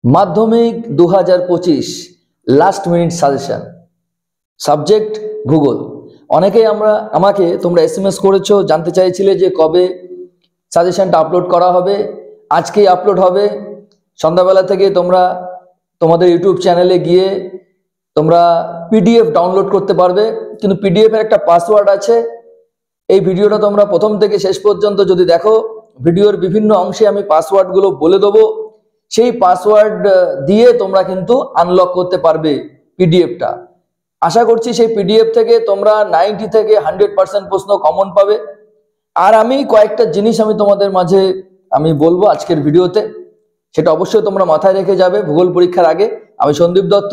মাধ্যমিক 2025 last minute suggestion subject ভূগোল। অনেকেই আমাকে তোমরা এসএমএস করেছো, জানতে চাইছিলে যে কবে সাজেশনটা আপলোড করা হবে। আজকেই আপলোড হবে। সন্ধ্যাবেলা থেকে তোমরা তোমাদের ইউটিউব চ্যানেলে গিয়ে তোমরা পিডিএফ ডাউনলোড করতে পারবে, কিন্তু পিডিএফ এর একটা পাসওয়ার্ড আছে। এই ভিডিওটা তোমরা প্রথম থেকে শেষ পর্যন্ত যদি দেখো, ভিডিওর বিভিন্ন অংশে আমি পাসওয়ার্ডগুলো বলে দেবো। সেই পাসওয়ার্ড দিয়ে তোমরা কিন্তু আনলক করতে পারবে পিডিএফটা। আশা করছি সেই পিডিএফ থেকে তোমরা 90 থেকে 100% প্রশ্ন কমন পাবে। আর আমি কয়েকটা জিনিস তোমাদের মাঝে বলবো আজকের ভিডিওতে, সেটা অবশ্যই তোমরা মাথায় রেখে যাবে ভূগোল পরীক্ষার আগে। আমি সন্দীপ দত্ত,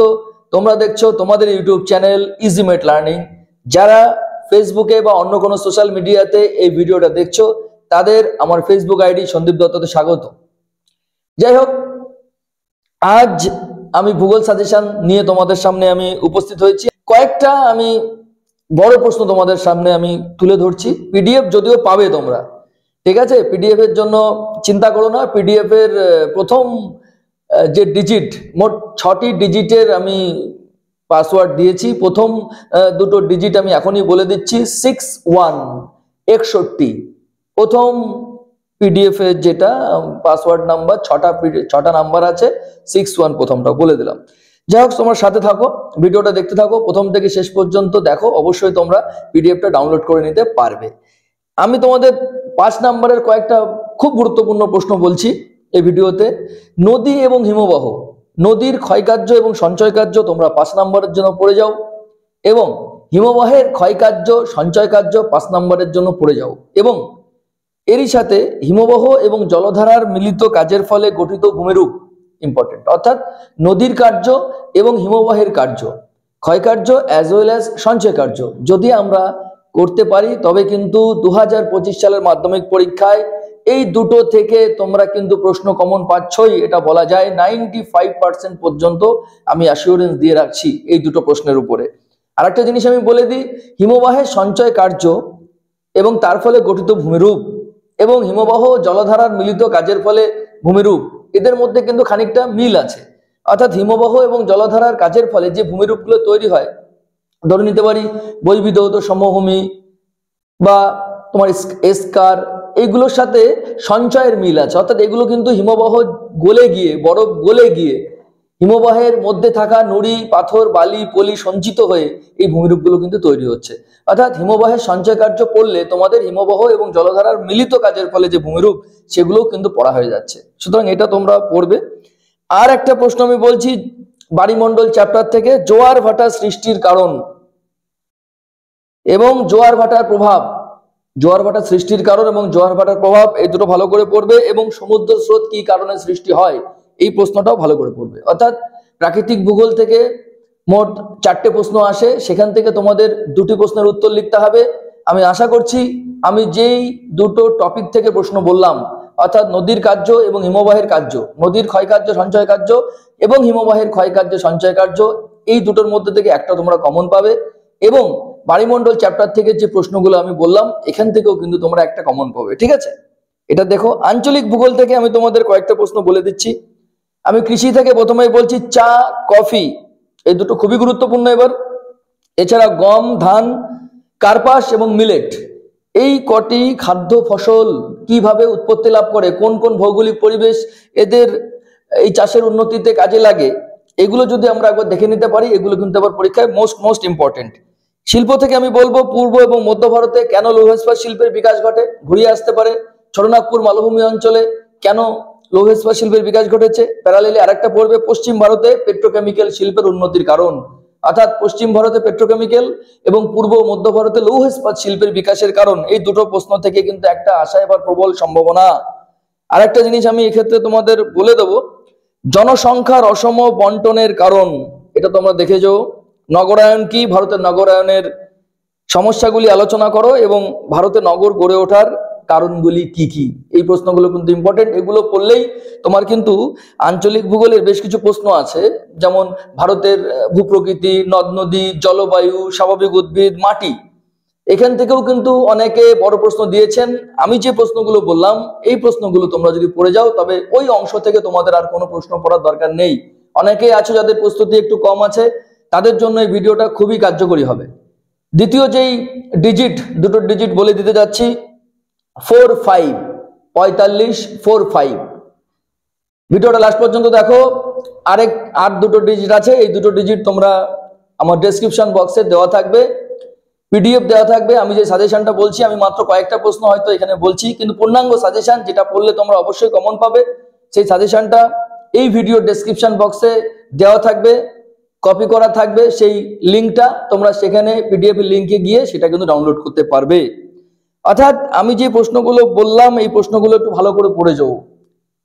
তোমরা দেখছো তোমাদের ইউটিউব চ্যানেল ইজিমেট লার্নিং। যারা ফেসবুকে বা অন্য কোনো সোশ্যাল মিডিয়াতে এই ভিডিওটা দেখছো, তাদের আমার ফেসবুক আইডি সন্দীপ দত্ততে স্বাগত। যাই হোক, আজ আমি ভূগোল সাজেশন নিয়ে তোমাদের সামনে উপস্থিত হয়েছি। কয়েকটা বড় প্রশ্ন তোমাদের সামনে তুলে ধরছি। পিডিএফ যদিও পাবে তোমরা, ঠিক আছে? পিডিএফ এর জন্য চিন্তা করো না। পিডিএফ এর প্রথম যে ডিজিট, মোট 6টি ডিজিটের পাসওয়ার্ড দিয়েছি। প্রথম দুটো ডিজিট আমি এখনই বলে দিচ্ছি। 6161 প্রথম পিডিএফ এর যেটা পাসওয়ার্ড নাম্বার, 6টা নাম্বার আছে। 61 প্রথমটা বলে দিলাম। যাই হোক, তোমার সাথে থাকো, ভিডিওটা দেখতে থাকো, প্রথম থেকে শেষ পর্যন্ত দেখো। অবশ্যই তোমরা পিডিএফটা ডাউনলোড করে নিতে পারবে। আমি তোমাদের 5 নাম্বারের কয়েকটা খুব গুরুত্বপূর্ণ প্রশ্ন বলছি এই ভিডিওতে। নদী এবং হিমবাহ, নদীর ক্ষয়কার্য এবং সঞ্চয় কার্য তোমরা 5 নাম্বারের জন্য পড়ে যাও, এবং হিমবাহের ক্ষয়কার্য সঞ্চয় কার্য 5 নাম্বারের জন্য পড়ে যাও। এবং এরই সাথে হিমবাহ এবং জলধারার মিলিত কাজের ফলে গঠিত ভূমিরূপ ইম্পর্টেন্ট, অর্থাৎ নদীর কার্য এবং হিমবাহের কার্য, ক্ষয়কার্য অ্যাজ ওয়েল অ্যাজ সঞ্চয় কার্য যদি আমরা করতে পারি, তবে কিন্তু 2025 সালের মাধ্যমিক পরীক্ষায় এই দুটো থেকে তোমরা কিন্তু প্রশ্ন কমন পাচ্ছই, এটা বলা যায়। 95% পর্যন্ত আমি অ্যাসিওরেন্স দিয়ে রাখছি এই দুটো প্রশ্নের উপরে। আর একটা জিনিস বলে দিই, হিমবাহের সঞ্চয় কার্য এবং তার ফলে গঠিত ভূমিরূপ এবং হিমবাহ জলধারার মিলিত কাজের ফলে ভূমিরূপ, এদের মধ্যে কিন্তু খানিকটা মিল আছে। অর্থাৎ হিমবাহ এবং জলধারার কাজের ফলে যে ভূমিরূপগুলো তৈরি হয়, ধরে নিতে পারি বহির্বিধৌত সমভূমি বা তোমার এসকার, এইগুলোর সাথে সঞ্চয়ের মিল আছে। অর্থাৎ এগুলো কিন্তু হিমবাহ গলে গিয়ে, বরফ গলে গিয়ে হিমবাহের মধ্যে থাকা নুড়ি, পাথর, বালি, পলি সঞ্চিত হয়ে এই ভূমিরূপগুলো কিন্তু তৈরি হচ্ছে। অর্থাৎ হিমবাহের সঞ্চয় কার্য পড়লে তোমাদের হিমবাহ এবং জলধারার মিলিত কাজের ফলে যে ভূমিরূপ, সেগুলোও কিন্তু পড়া হয়ে যাচ্ছে। সুতরাং এটা তোমরা পড়বে। আর একটা প্রশ্ন বলছি বায়ুমণ্ডল চ্যাপ্টার থেকে, জোয়ার ভাটা সৃষ্টির কারণ এবং জোয়ার ভাটার প্রভাব। জোয়ার ভাটা সৃষ্টির কারণ এবং জোয়ার ভাটার প্রভাব, এই দুটো ভালো করে পড়বে। এবং সমুদ্র স্রোত কি কারণে সৃষ্টি হয়, এই প্রশ্নটাও ভালো করে পড়বে। অর্থাৎ প্রাকৃতিক ভূগোল থেকে মোট 4টে প্রশ্ন আসে, সেখান থেকে তোমাদের 2টি প্রশ্নের উত্তর লিখতে হবে। আমি আশা করছি আমি যেই দুটো টপিক থেকে প্রশ্ন বললাম, অর্থাৎ নদীর কার্য এবং হিমবাহের কার্য, নদীর ক্ষয়কার্য সঞ্চয় কার্য এবং হিমবাহের ক্ষয়কার্য সঞ্চয় কার্য, এই দুটোর মধ্যে থেকে একটা তোমরা কমন পাবে। এবং বায়ুমণ্ডল চ্যাপ্টার থেকে যে প্রশ্নগুলো আমি বললাম, এখান থেকেও কিন্তু তোমরা একটা কমন পাবে, ঠিক আছে? এটা দেখো। আঞ্চলিক ভূগোল থেকে আমি তোমাদের কয়েকটা প্রশ্ন বলে দিচ্ছি। আমি কৃষি থেকে প্রথমেই বলছি, চা, কফি, এই দুটো খুবই গুরুত্বপূর্ণ। এবার এছাড়া গম, ধান, কার্পাস এবং মিলেট, এই কটি খাদ্য ফসল কিভাবে উৎপত্তি লাভ করে, কোন কোন ভৌগোলিক পরিবেশ এদের এই চাষের উন্নতিতে কাজে লাগে, এগুলো যদি আমরা একবার দেখে নিতে পারি, এগুলো কিন্তু আবার পরীক্ষায় মোস্ট ইম্পর্টেন্ট। শিল্প থেকে আমি বলবো, পূর্ব এবং মধ্য ভারতে কেন লৌহ ইস্পাত শিল্পের বিকাশ ঘটে, ঘুরিয়ে আসতে পারে। ছোটনাগপুর মালভূমি অঞ্চলে কেন লৌহ ইস্পাত শিল্পের বিকাশ ঘটেছে। প্যারালেলি আরেকটা পড়বে, পশ্চিম ভারতে পেট্রোকেমিক্যাল শিল্পের উন্নতির কারণ। অর্থাৎ পশ্চিম ভারতে পেট্রোকেমিক্যাল এবং পূর্ব ও মধ্য ভারতে লৌহ ইস্পাত শিল্পের বিকাশের কারণ। এই দুটো প্রশ্ন থেকে কিন্তু একটা আসা এবার প্রবল সম্ভাবনা। আরেকটা জিনিস আমি এক্ষেত্রে তোমাদের বলে দেবো, জনসংখ্যার অসম বন্টনের কারণ, এটা তোমরা দেখে যাও। নগরায়ন কি, ভারতের নগরায়নের সমস্যাগুলি আলোচনা করো এবং ভারতে নগর গড়ে ওঠার কারণগুলি কি কি, এই প্রশ্নগুলো কিন্তু ইম্পর্টেন্ট। এগুলো পড়লেই তোমার কিন্তু আঞ্চলিক ভূগোলের বেশ কিছু প্রশ্ন আছে, যেমন ভারতের ভূপ্রকৃতি, নদ নদী, জলবায়ু, স্বাভাবিক উদ্ভিদ, মাটি, এখান থেকেও কিন্তু অনেকে বড় প্রশ্ন দিয়েছেন। আমি যে প্রশ্নগুলো বললাম এই প্রশ্নগুলো তোমরা যদি পড়ে যাও তবে ওই অংশ থেকে তোমাদের আর কোনো প্রশ্ন পড়ার দরকার নেই। অনেকেই আছে যাদের প্রস্তুতি একটু কম আছে, তাদের জন্য এই ভিডিওটা খুবই কার্যকরী হবে। দ্বিতীয় যেই ডিজিট, দুটো ডিজিট বলে দিতে যাচ্ছি, 45, 45, 45। ভিডিওটা লাস্ট পর্যন্ত দেখো। আর দুটো ডিজিট আছে, এই দুটো ডিজিট তোমরা আমার ডেসক্রিপশন বক্সে দেওয়া থাকবে, পিডিএফ দেওয়া থাকবে। আমি যে সাজেশনটা বলছি, আমি মাত্র কয়েকটা প্রশ্ন হয়তো এখানে বলছি, কিন্তু পূর্ণাঙ্গ সাজেশন যেটা পড়লে তোমরা অবশ্যই কমন পাবে, সেই সাজেশনটা এই ভিডিও ডেসক্রিপশন বক্সে দেওয়া থাকবে, কপি করা থাকবে। সেই লিঙ্কটা তোমরা সেখানে পিডিএফ এর লিঙ্কে গিয়ে সেটা কিন্তু ডাউনলোড করতে পারবে। অর্থাৎ আমি যে প্রশ্নগুলো বললাম এই প্রশ্নগুলো একটু ভালো করে পড়ে যাও।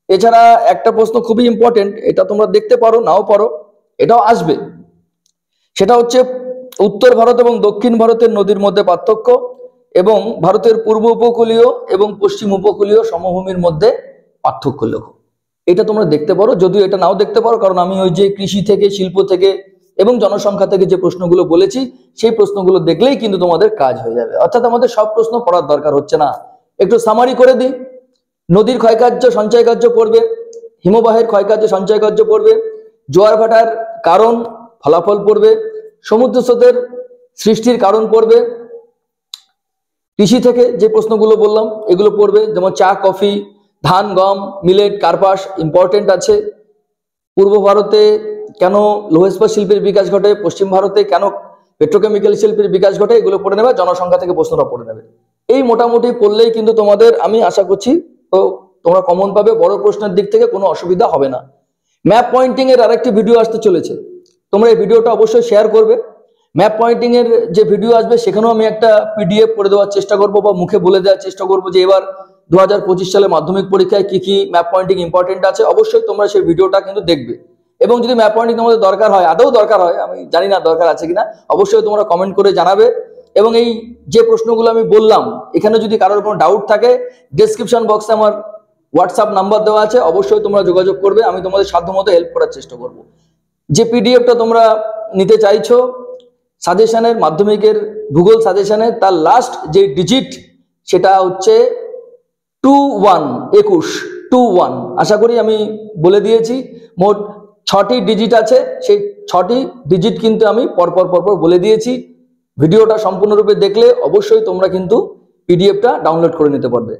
এছাড়া একটা প্রশ্ন খুবই ইম্পর্টেন্ট, এটা তোমরা দেখতে পারো নাও পারো, এটাও আসবে। সেটা হচ্ছে উত্তর ভারত এবং দক্ষিণ ভারতের নদীর মধ্যে পার্থক্য এবং ভারতের পূর্ব উপকূলীয় এবং পশ্চিম উপকূলীয় সমভূমির মধ্যে পার্থক্য লেখো। এটা তোমরা দেখতে পারো, যদিও এটা নাও দেখতে পারো, কারণ আমি ওই যে কৃষি থেকে, শিল্প থেকে এবং জনসংখ্যা থেকে যে প্রশ্নগুলো বলেছি সেই প্রশ্নগুলো দেখলেই কিন্তু তোমাদের কাজ হয়ে যাবে। অর্থাৎ আমাদের সব প্রশ্ন পড়ার দরকার হচ্ছে না। একটু সামারি করে দিই। নদীর ক্ষয়কার্য সঞ্চয় কার্য পড়বে, হিমবাহের ক্ষয়কার্য সঞ্চয় কার্য পড়বে, জোয়ার ভাটার কারণ ফলাফল পড়বে, সমুদ্র স্রোতের সৃষ্টির কারণ পড়বে, কৃষি থেকে যে প্রশ্নগুলো বললাম এগুলো পড়বে, যেমন চা, কফি, ধান, গম, মিলেট, কার্পাস ইম্পর্টেন্ট আছে। পূর্ব ভারতে কেন লৌহ ইস্পাত শিল্পের বিকাশ ঘটে, পশ্চিম ভারতে কেন পেট্রোকেমিক্যাল শিল্পের বিকাশ ঘটে, এগুলো পড়ে নেবে। জনসংখ্যা থেকে প্রশ্নটা পড়ে নেবে। এই মোটামুটি পড়লেই কিন্তু তোমাদের, আমি আশা করছি তো তোমরা কমন পাবে, বড় প্রশ্নের দিক থেকে কোনো অসুবিধা হবে না। ম্যাপ পয়েন্টিং এর আরেকটি ভিডিও আসতে চলেছে, তোমরা এই ভিডিওটা অবশ্যই শেয়ার করবে। ম্যাপ পয়েন্টিং এর যে ভিডিও আসবে সেখানেও আমি একটা পিডিএফ করে দেওয়ার চেষ্টা করব বা মুখে বলে দেওয়ার চেষ্টা করব যে এবার 2025 সালে মাধ্যমিক পরীক্ষায় কি কি ম্যাপ পয়েন্টিং ইম্পর্টেন্ট আছে। অবশ্যই তোমরা সেই ভিডিওটা কিন্তু দেখবে, এবং যদি ম্যাপ পয়েন্টিং তোমাদের দরকার হয়, আদৌ দরকার হয়, আমি জানি না দরকার আছে কিনা, অবশ্যই তোমরা কমেন্ট করে জানাবে। এবং এই যে প্রশ্নগুলো আমি বললাম এখানে যদি কারোর কোনো ডাউট থাকে, ডেসক্রিপশন বক্সে আমার হোয়াটসঅ্যাপ নাম্বার দেওয়া আছে, অবশ্যই তোমরা যোগাযোগ করবে, আমি তোমাদের সাধ্যমতো হেল্প করার চেষ্টা করব। যে পিডিএফটা তোমরা নিতে চাইছো সাজেশনের, মাধ্যমিকের ভূগোল সাজেশনের, তার লাস্ট যে ডিজিট সেটা হচ্ছে 21, 21। আশা করি আমি বলে দিয়েছি। মোট 6টি ডিজিট আছে, সেই 6টি ডিজিট কিন্তু আমি পরপর বলে দিয়েছি। ভিডিওটা সম্পূর্ণরূপে দেখলে অবশ্যই তোমরা কিন্তু পিডিএফটা ডাউনলোড করে নিতে পারবে।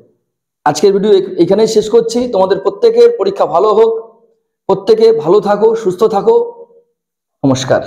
আজকের ভিডিও এখানেই শেষ করছি। তোমাদের প্রত্যেকের পরীক্ষা ভালো হোক, প্রত্যেকে ভালো থাকো, সুস্থ থাকো। নমস্কার।